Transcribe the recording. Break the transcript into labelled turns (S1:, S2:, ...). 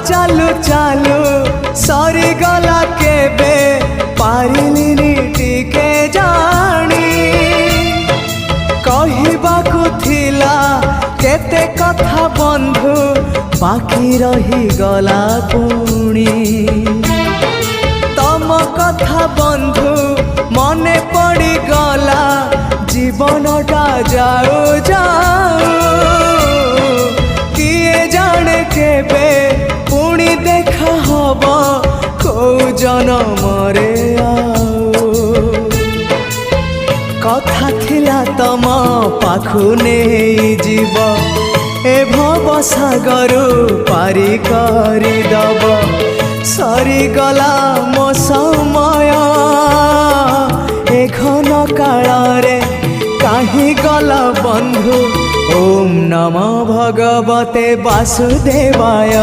S1: चालू चालू सरी गला केबे पारिलिनी टिके जानी कहिबाकु थिला केते कथा बंधु बाकी रही गला पुणी तम कथा बंधु मने पड़ी गला जीवनटा जाऊ जाऊ किए जाने केबे पुणी देखा हबो को जनमरे कथा थिला तम पाखु नहीं जीव ए भव सागर पारी करी दब सरी गला मो समय ए घन काल रे काहे गला बंधु ओम नमो भगवते वासुदेवाय।